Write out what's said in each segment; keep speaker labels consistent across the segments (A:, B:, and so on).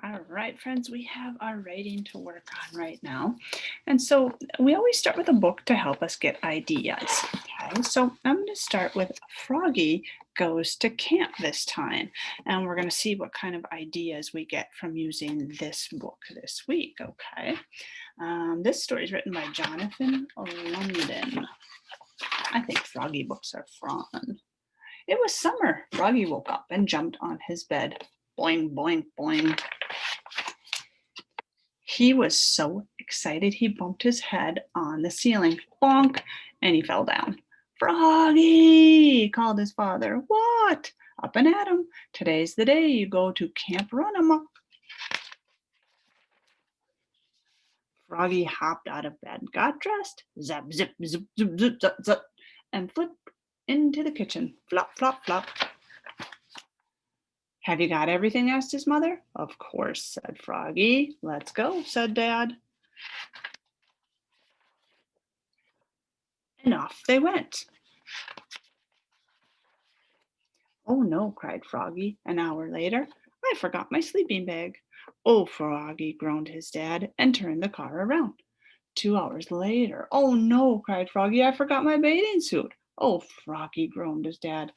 A: All right, friends, we have our writing to work on right now. And so we always start with a book to help us get ideas. Okay, so I'm going to start with Froggy Goes to Camp this time. And we're going to see what kind of ideas we get from using this book this week. Okay, this story is written by Jonathan London. I think Froggy books are fun. It was summer. Froggy woke up and jumped on his bed. Boing, boing, boing. He was so excited he bumped his head on the ceiling. Bonk! And he fell down. Froggy! Called his father. What? Up and at 'em. Today's the day you go to Camp Runamuck. Froggy hopped out of bed, got dressed, zap, zip, zip, zip, zip, zip, zip, and flipped into the kitchen. Flop, flop, flop. Have you got everything? Asked his mother. Of course, said Froggy. Let's go, said Dad. And off they went. Oh no, cried Froggy an hour later. I forgot my sleeping bag. Oh, Froggy, groaned his dad, and turned the car around. 2 hours later. Oh no, cried Froggy, I forgot my bathing suit. Oh, Froggy, groaned his dad,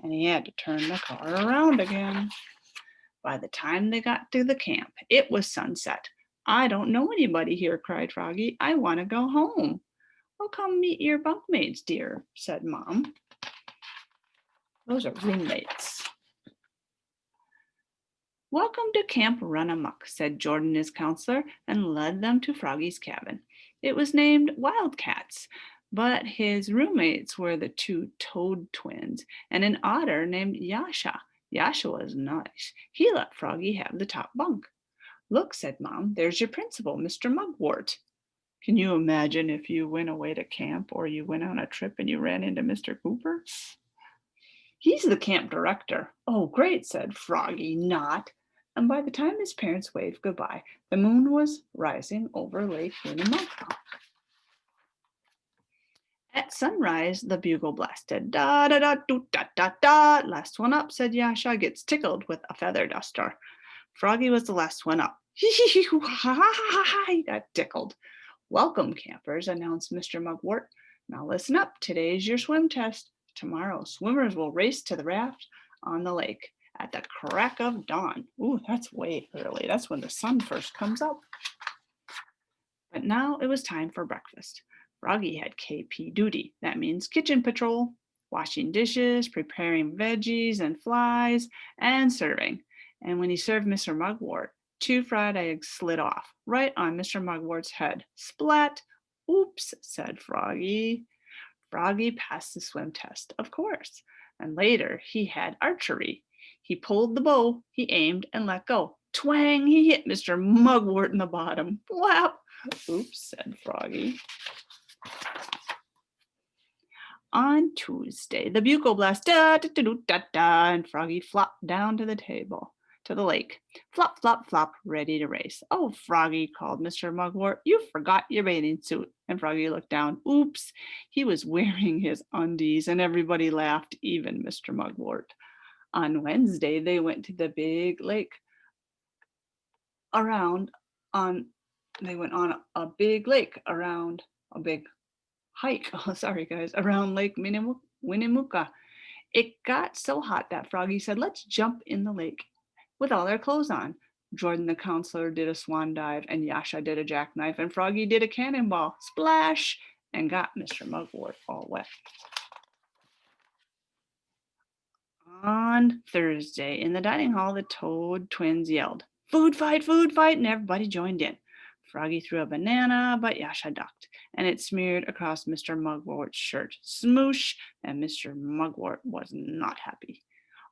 A: and he had to turn the car around again. By the time they got to the camp, it was sunset. I don't know anybody here, cried Froggy. I want to go home. Well, come meet your bunkmates, dear, said Mom. Those are roommates. Welcome to Camp Runamuck, said Jordan, his counselor, and led them to Froggy's cabin. It was named Wildcats, but his roommates were the two toad twins and an otter named Yasha. Yasha was nice. He let Froggy have the top bunk. Look, said Mom, there's your principal, Mr. Mugwort. Can you imagine if you went away to camp or you went on a trip and you ran into Mr. Cooper? He's the camp director. Oh, great, said Froggy, not. And by the time his parents waved goodbye, the moon was rising over Lake Winnemucca. At sunrise, the bugle blasted. Da da da doo da da da. Last one up, said Yasha, gets tickled with a feather duster. Froggy was the last one up. He got tickled. Welcome, campers, announced Mr. Mugwort. Now listen up. Today's your swim test. Tomorrow, swimmers will race to the raft on the lake at the crack of dawn. Ooh, that's way early. That's when the sun first comes up. But now it was time for breakfast. Froggy had KP duty. That means kitchen patrol, washing dishes, preparing veggies and flies, and serving. And when he served Mr. Mugwort, 2 fried eggs slid off right on Mr. Mugwort's head. Splat! Oops, said Froggy. Froggy passed the swim test, of course. And later he had archery. He pulled the bow, he aimed and let go. Twang! He hit Mr. Mugwort in the bottom. Flap! Oops, said Froggy. On Tuesday, the bugle blast, da da da da da, and Froggy flopped down to the table, to the lake. Flop, flop, flop, ready to race. Oh, Froggy, called Mr. Mugwort, you forgot your bathing suit. And Froggy looked down. Oops, he was wearing his undies, and everybody laughed, even Mr. Mugwort. On Wednesday, they went to the big lake they went on a big lake around a big hike. Oh, sorry, guys, around Lake Winnemucca. It got so hot that Froggy said, let's jump in the lake with all our clothes on. Jordan, the counselor, did a swan dive, and Yasha did a jackknife, and Froggy did a cannonball. Splash! And got Mr. Mugwort all wet. On Thursday, in the dining hall, the Toad twins yelled, food fight, and everybody joined in. Froggy threw a banana, but Yasha ducked, and it smeared across Mr. Mugwort's shirt. Smoosh! And Mr. Mugwort was not happy.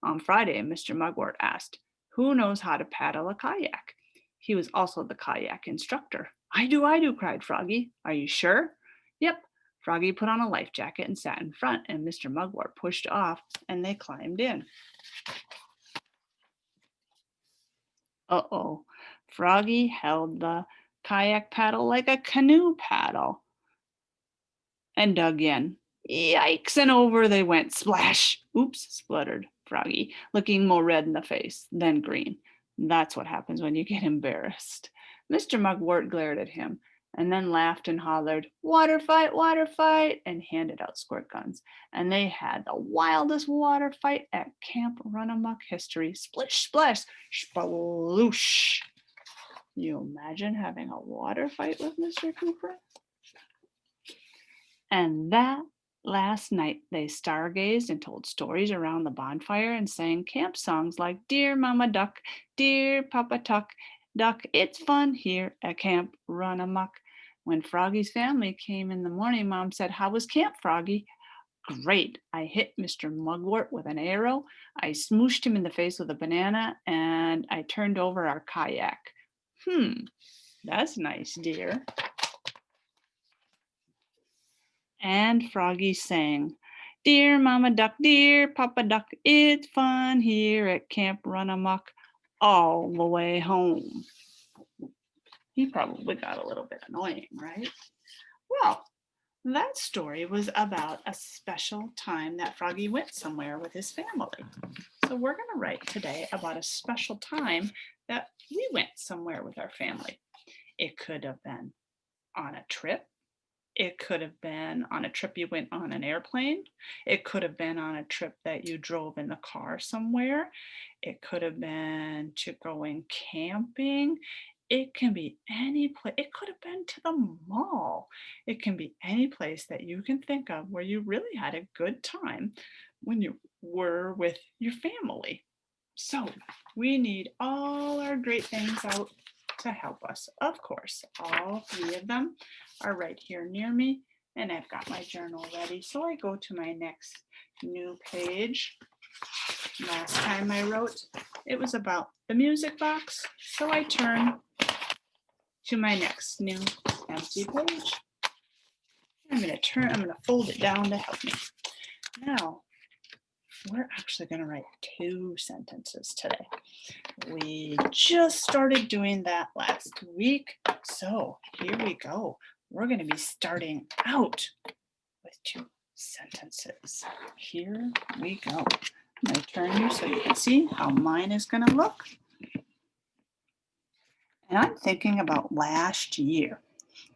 A: On Friday, Mr. Mugwort asked, who knows how to paddle a kayak? He was also the kayak instructor. I do, cried Froggy. Are you sure? Yep. Froggy put on a life jacket and sat in front, and Mr. Mugwort pushed off, and they climbed in. Uh-oh. Froggy held the kayak paddle like a canoe paddle and dug in. Yikes, and over they went. Splash! Oops, spluttered Froggy, looking more red in the face than green. That's what happens when you get embarrassed. Mr. Mugwort glared at him and then laughed and hollered, water fight, and handed out squirt guns. And they had the wildest water fight at Camp Runamuck history. Splish, splash, sploosh. You imagine having a water fight with Mr. Cooper? And that last night they stargazed and told stories around the bonfire and sang camp songs like Dear Mama Duck, Dear Papa Duck, it's fun here at Camp Runamuck. When Froggy's family came in the morning, Mom said, how was camp, Froggy? Great. I hit Mr. Mugwort with an arrow. I smooshed him in the face with a banana, and I turned over our kayak. That's nice, dear. And Froggy sang, Dear Mama Duck, Dear Papa Duck, it's fun here at Camp Runamuck all the way home. He probably got a little bit annoying, right? Well, that story was about a special time that Froggy went somewhere with his family. So we're going to write today about a special time that we went somewhere with our family. It could have been on a trip. It could have been on a trip you went on an airplane. It could have been on a trip that you drove in the car somewhere. It could have been to going camping. It can be any place. It could have been to the mall. It can be any place that you can think of where you really had a good time when you were with your family. So we need all our great things out to help us. Of course, all three of them are right here near me, and I've got my journal ready. So I go to my next new page. Last time I wrote, it was about the music box. So I turn to my next new empty page. I'm going to fold it down to help me. Now, we're actually going to write 2 sentences today. We just started doing that last week. So here we go. We're going to be starting out with 2 sentences. Here we go. I'm going to turn you so you can see how mine is going to look. And I'm thinking about last year,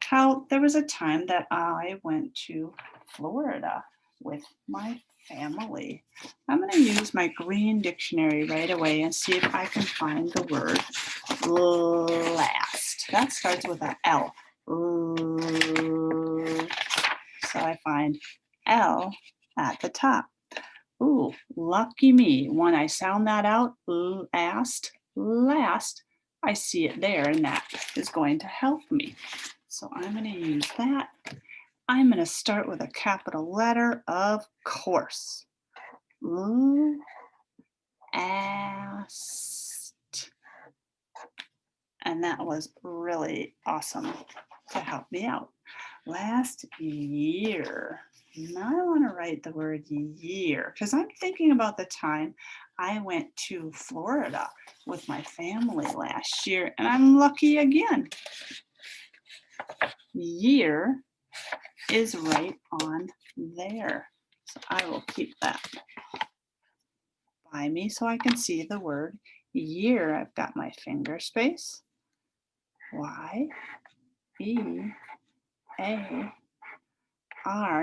A: how there was a time that I went to Florida with my family. I'm going to use my green dictionary right away and see if I can find the word last. That starts with an L. So I find L at the top. Ooh, lucky me. When I sound that out, last, I see it there, and that is going to help me. So I'm going to use that. I'm going to start with a capital letter, of course. Last. And that was really awesome to help me out. Last year. Now I want to write the word year because I'm thinking about the time I went to Florida with my family last year, and I'm lucky again. Year is right on there. So I will keep that by me so I can see the word year. I've got my finger space. Y-E-A-R.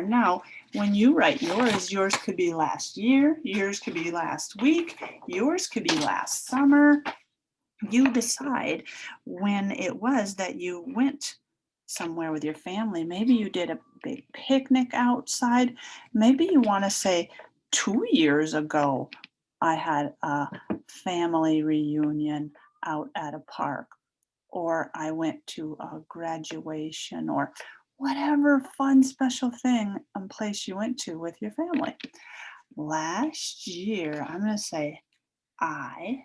A: Now, when you write yours could be last year, yours could be last week, yours could be last summer. You decide when it was that you went somewhere with your family. Maybe you did a big picnic outside. Maybe you want to say 2 years ago, I had a family reunion out at a park, or I went to a graduation, or whatever fun, special thing and place you went to with your family. Last year, I'm going to say I,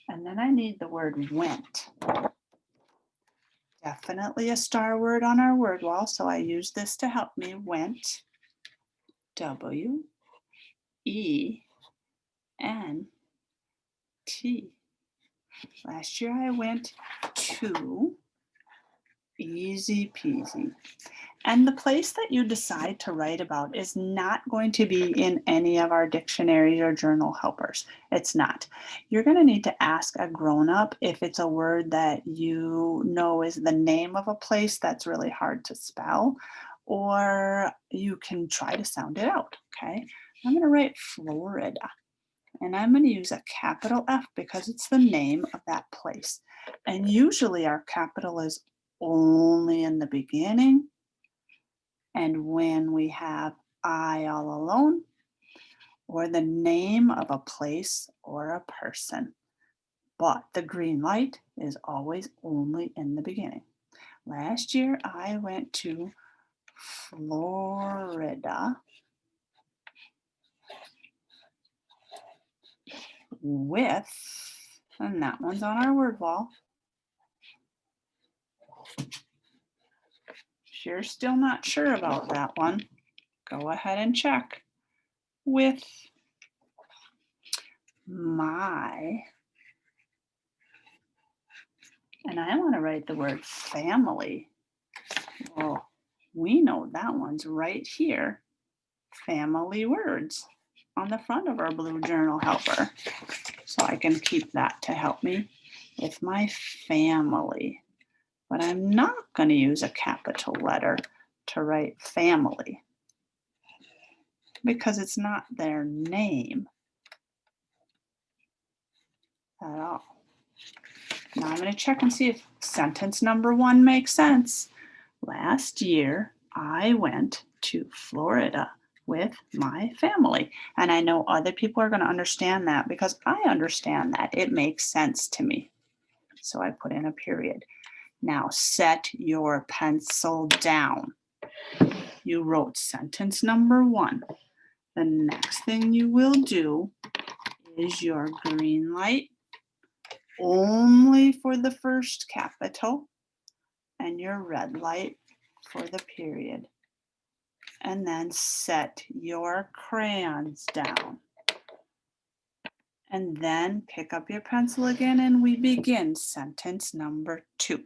A: and then I need the word went. Definitely a star word on our word wall, so I use this to help me. Went, W-E-N-T. Last year I went to Easy peasy. And the place that you decide to write about is not going to be in any of our dictionaries or journal helpers. It's not. You're going to need to ask a grown-up if it's a word that you know is the name of a place that's really hard to spell, or you can try to sound it out, okay? I'm going to write Florida, and I'm going to use a capital F because it's the name of that place. And usually our capital is only in the beginning, and when we have I all alone, or the name of a place or a person. But the green light is always only in the beginning. Last year I went to Florida with, and that one's on our word wall. If you're still not sure about that one, go ahead and check. With my, and I want to write the word family. Well, we know that one's right here. Family words on the front of our blue journal helper. So I can keep that to help me with my family. But I'm not going to use a capital letter to write family because it's not their name at all. Now I'm going to check and see if sentence number 1 makes sense. Last year, I went to Florida with my family. And I know other people are going to understand that because I understand that. It makes sense to me. So I put in a period. Now set your pencil down. You wrote sentence number 1. The next thing you will do is your green light only for the first capital and your red light for the period. And then set your crayons down. And then pick up your pencil again and we begin sentence number 2.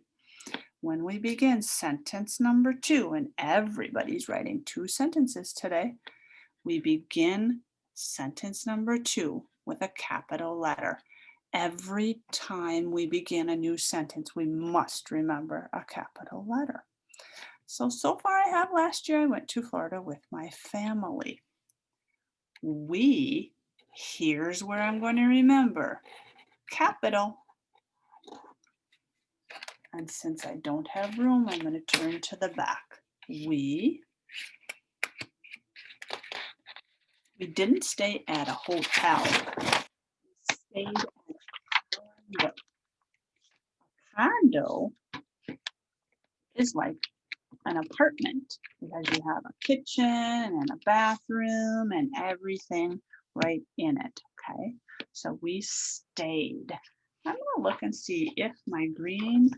A: When we begin sentence number 2, and everybody's writing 2 sentences today, we begin sentence number 2 with a capital letter. Every time we begin a new sentence, we must remember a capital letter. So far I have last year I went to Florida with my family. We, here's where I'm going to remember. Capital. And since I don't have room, I'm going to turn to the back. We didn't stay at a hotel. We stayed at a condo. A condo is like an apartment because you have a kitchen and a bathroom and everything right in it, okay? So we stayed. I'm going to look and see if my green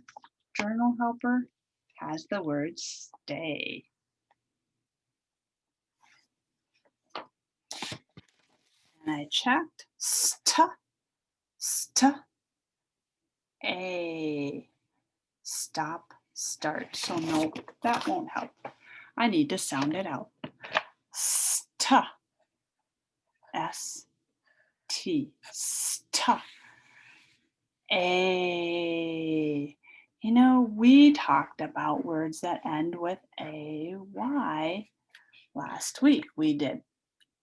A: journal helper has the word stay. And I checked. A. Stop, start. So no, that won't help. I need to sound it out. St. S-T. St. A. You know, we talked about words that end with A-Y last week. We did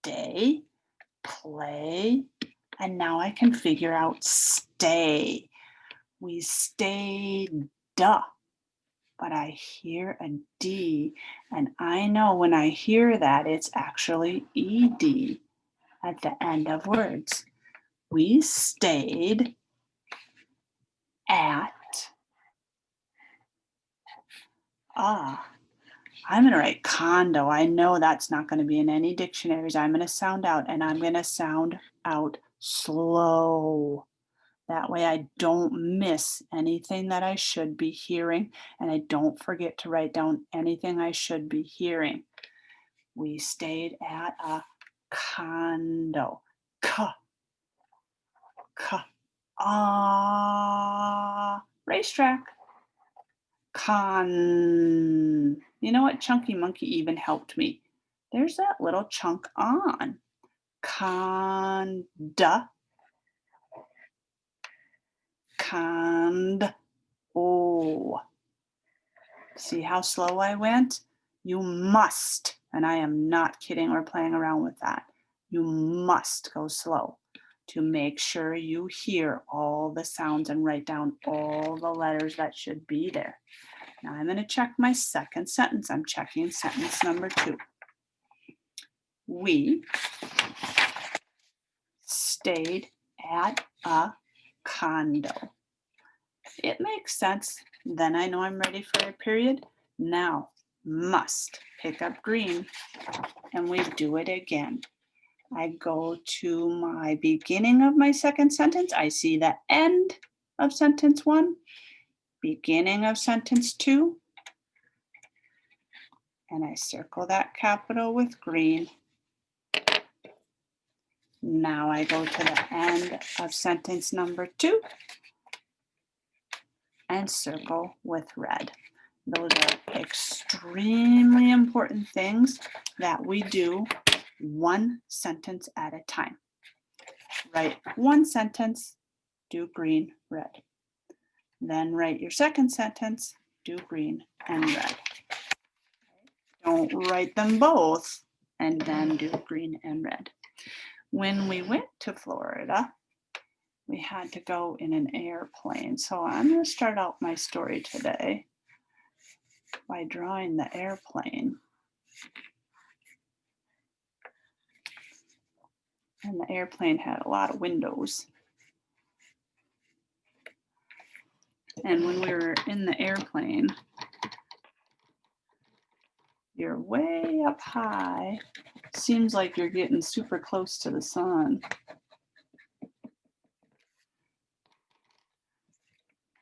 A: day, play, and now I can figure out stay. We stayed, but I hear a D, and I know when I hear that it's actually ED at the end of words. We stayed at I'm going to write condo. I know that's not going to be in any dictionaries. I'm going to sound out, and I'm going to sound out slow. That way I don't miss anything that I should be hearing, and I don't forget to write down anything I should be hearing. We stayed at a condo. Racetrack. Con. You know what? Chunky Monkey even helped me. There's that little chunk on. Conda. Cond. Oh. See how slow I went? You must, and I am not kidding or playing around with that. You must go slow to make sure you hear all the sounds and write down all the letters that should be there. Now I'm going to check my second sentence. I'm checking sentence number 2. We stayed at a condo. It makes sense. Then I know I'm ready for a period. Now, must pick up green, and we do it again. I go to my beginning of my second sentence. I see the end of sentence 1, beginning of sentence 2, and I circle that capital with green. Now I go to the end of sentence number 2 and circle with red. Those are extremely important things that we do one sentence at a time. Write one sentence, do green, red. Then write your second sentence, do green and red. Don't write them both and then do green and red. When we went to Florida, we had to go in an airplane. So I'm going to start out my story today by drawing the airplane. And the airplane had a lot of windows. And when we were in the airplane, you're way up high. Seems like you're getting super close to the sun.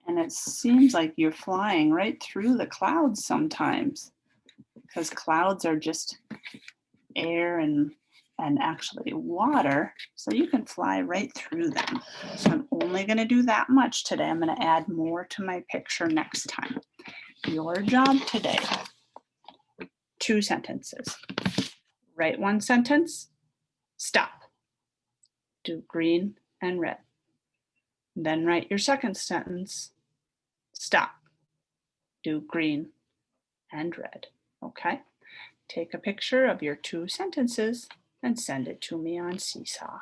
A: And it seems like you're flying right through the clouds sometimes, because clouds are just air and actually water, so you can fly right through them. So I'm only going to do that much today. I'm going to add more to my picture next time. Your job today, 2 sentences. Write one sentence, stop, do green and red. Then write your second sentence, stop, do green and red. Okay? Take a picture of your 2 sentences and send it to me on Seesaw.